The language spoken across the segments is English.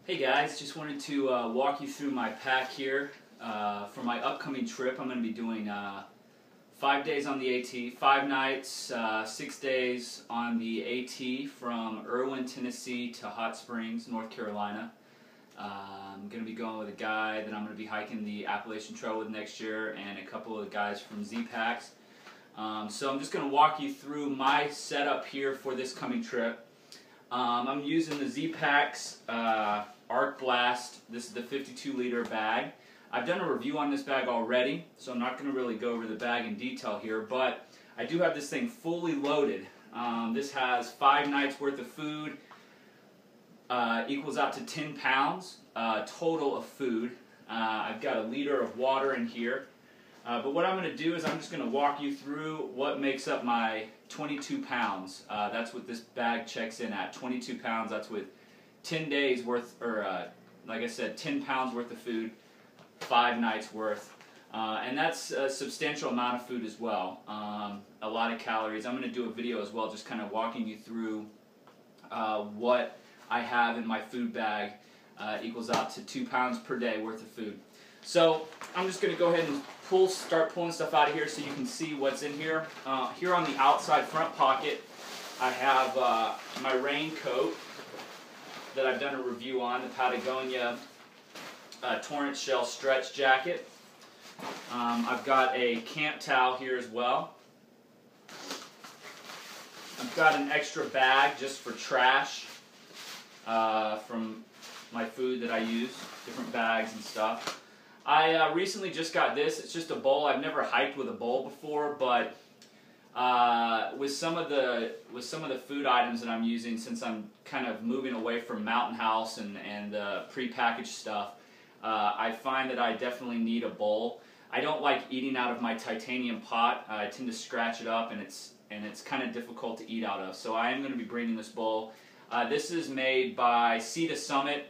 Hey guys, just wanted to walk you through my pack here for my upcoming trip. I'm going to be doing 5 days on the AT, 5 nights, 6 days on the AT from Irwin, Tennessee to Hot Springs, North Carolina. I'm going to be going with a guy that I'm going to be hiking the Appalachian Trail with next year and a couple of the guys from Z-Packs. So I'm just going to walk you through my setup here for this coming trip. I'm using the Z-Packs Arc Blast. This is the 52-liter bag. I've done a review on this bag already, so I'm not going to really go over the bag in detail here, but I do have this thing fully loaded. This has 5 nights worth of food, equals out to 10 pounds total of food. I've got a liter of water in here. But what I'm going to do is I'm just going to walk you through what makes up my 22 pounds. That's what this bag checks in at, 22 pounds. That's with 10 days worth, or like I said, 10 pounds worth of food, 5 nights worth. And that's a substantial amount of food as well, a lot of calories. I'm going to do a video as well just kind of walking you through what I have in my food bag. Equals out to 2 pounds per day worth of food. So I'm just going to go ahead and start pulling stuff out of here so you can see what's in here. Here on the outside front pocket, I have my raincoat that I've done a review on, the Patagonia Torrent Shell Stretch Jacket. I've got a camp towel here as well. I've got an extra bag just for trash from my food that I use, different bags and stuff. I recently just got this. It's just a bowl. I've never hiked with a bowl before, but with some of the food items that I'm using, since I'm kind of moving away from Mountain House and pre-packaged stuff, I find that I definitely need a bowl. I don't like eating out of my titanium pot. I tend to scratch it up, and it's kind of difficult to eat out of. So I am going to be bringing this bowl. This is made by Sea to Summit.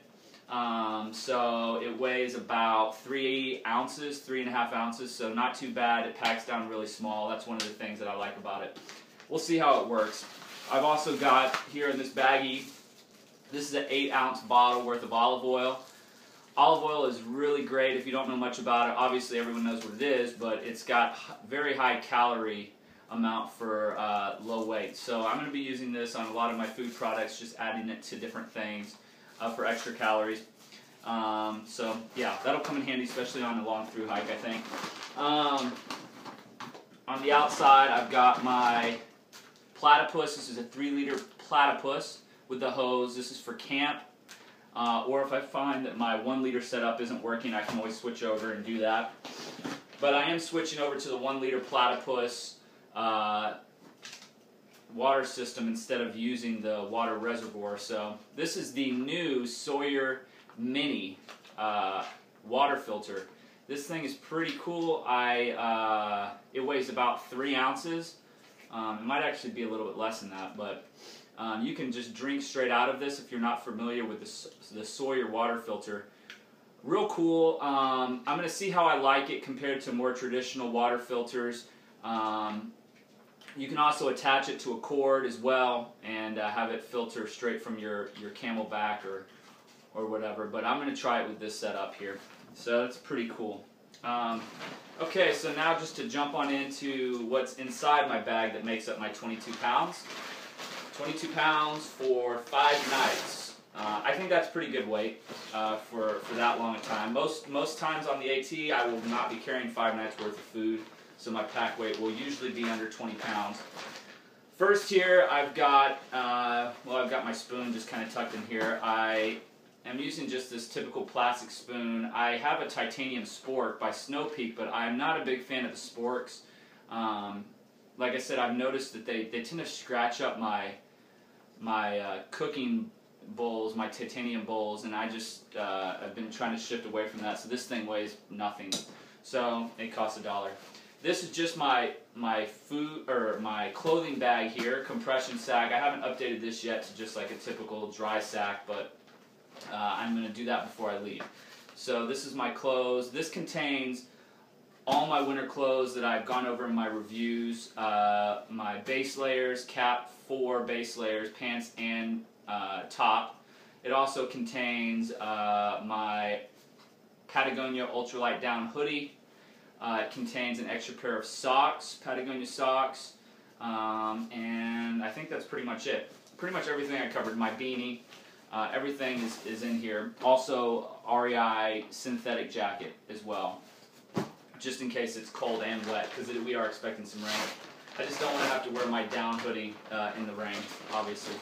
So it weighs about 3 ounces, 3.5 ounces, so not too bad. It packs down really small. That's one of the things that I like about it. We'll see how it works. I've also got here in this baggie, this is an 8-ounce bottle worth of olive oil. Olive oil is really great if you don't know much about it. Obviously everyone knows what it is, but it's got very high calorie amount for low weight. So I'm going to be using this on a lot of my food products, just adding it to different things. For extra calories. So yeah, that'll come in handy, especially on a long through hike, I think. On the outside, I've got my platypus. This is a 3-liter platypus with the hose. This is for camp. Or if I find that my 1-liter setup isn't working, I can always switch over and do that. But I am switching over to the 1-liter platypus water system instead of using the water reservoir. So this is the new Sawyer Mini water filter. This thing is pretty cool. It weighs about 3 ounces. It might actually be a little bit less than that, but you can just drink straight out of this if you're not familiar with the Sawyer water filter. Real cool. I'm going to see how I like it compared to more traditional water filters. You can also attach it to a cord as well and have it filter straight from your Camelback or whatever. But I'm going to try it with this setup here. So that's pretty cool. Okay, so now just to jump on into what's inside my bag that makes up my 22 pounds. 22 pounds for 5 nights. I think that's pretty good weight for that long a time. Most times on the AT, I will not be carrying 5 nights worth of food. So my pack weight will usually be under 20 pounds. First here, I've got my spoon just kind of tucked in here. I am using just this typical plastic spoon. I have a titanium spork by Snow Peak, but I'm not a big fan of the sporks. Like I said, I've noticed that they tend to scratch up my cooking bowls, my titanium bowls, and I've been trying to shift away from that. So this thing weighs nothing. So it costs $1. This is just my food or my clothing bag here, compression sack. I haven't updated this yet to just like a typical dry sack, but I'm going to do that before I leave. So this is my clothes. This contains all my winter clothes that I've gone over in my reviews. My base layers, cap 4 base layers, pants and top. It also contains my Patagonia Ultralight Down hoodie. It contains an extra pair of socks, Patagonia socks, and I think that's pretty much it. Pretty much everything I covered. My beanie, everything is in here. Also, REI synthetic jacket as well, just in case it's cold and wet, because we are expecting some rain. I just don't want to have to wear my down hoodie in the rain, obviously.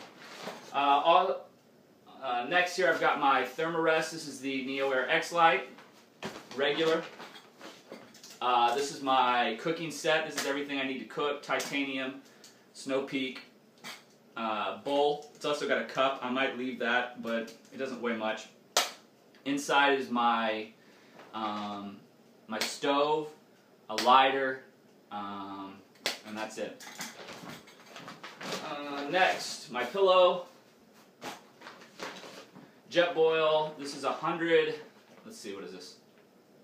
Next here I've got my Thermarest. This is the Neo Air X-Lite, regular. This is my cooking set. This is everything I need to cook. Titanium, Snow Peak, bowl. It's also got a cup. I might leave that, but it doesn't weigh much. Inside is my my stove, a lighter, and that's it. Next, my pillow, Jetboil. This is 100, let's see, what is this?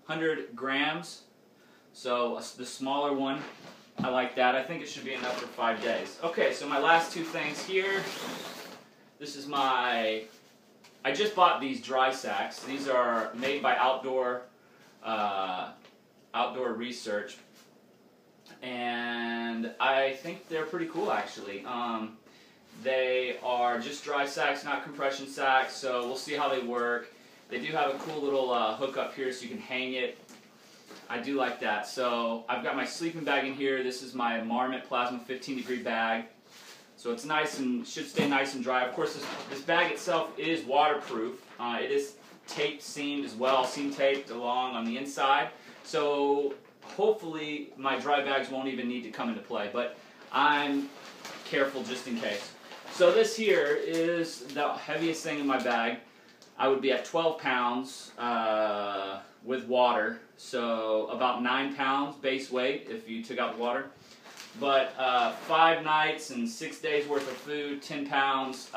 100 grams. So the smaller one, I like that. I think it should be enough for 5 days. Okay, so my last two things here. This is my, I just bought these dry sacks. These are made by Outdoor Research, and I think they're pretty cool actually. They are just dry sacks, not compression sacks, so we'll see how they work. They do have a cool little hook up here so you can hang it. I do like that. So I've got my sleeping bag in here. This is my Marmot Plasma 15-degree bag. So it's nice and should stay nice and dry. Of course, this bag itself is waterproof. It is tape seamed as well, seam taped along on the inside. So hopefully my dry bags won't even need to come into play, but I'm careful just in case. So this here is the heaviest thing in my bag. I would be at 12 pounds with water, so about 9 pounds base weight if you took out the water. But 5 nights and 6 days worth of food, 10 pounds.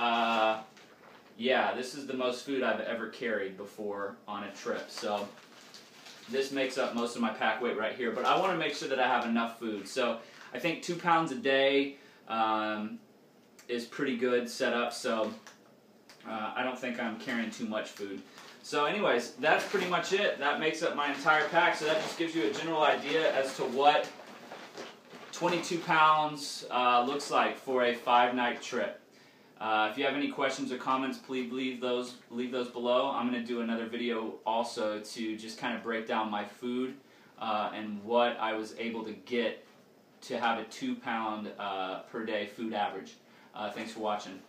Yeah, this is the most food I've ever carried before on a trip. So this makes up most of my pack weight right here. But I want to make sure that I have enough food. So I think 2 pounds a day is pretty good setup. So I don't think I'm carrying too much food. So anyways, that's pretty much it. That makes up my entire pack. So that just gives you a general idea as to what 22 pounds looks like for a 5-night trip. If you have any questions or comments, please leave those below. I'm going to do another video also to just kind of break down my food and what I was able to get to have a 2 pound per day food average. Thanks for watching.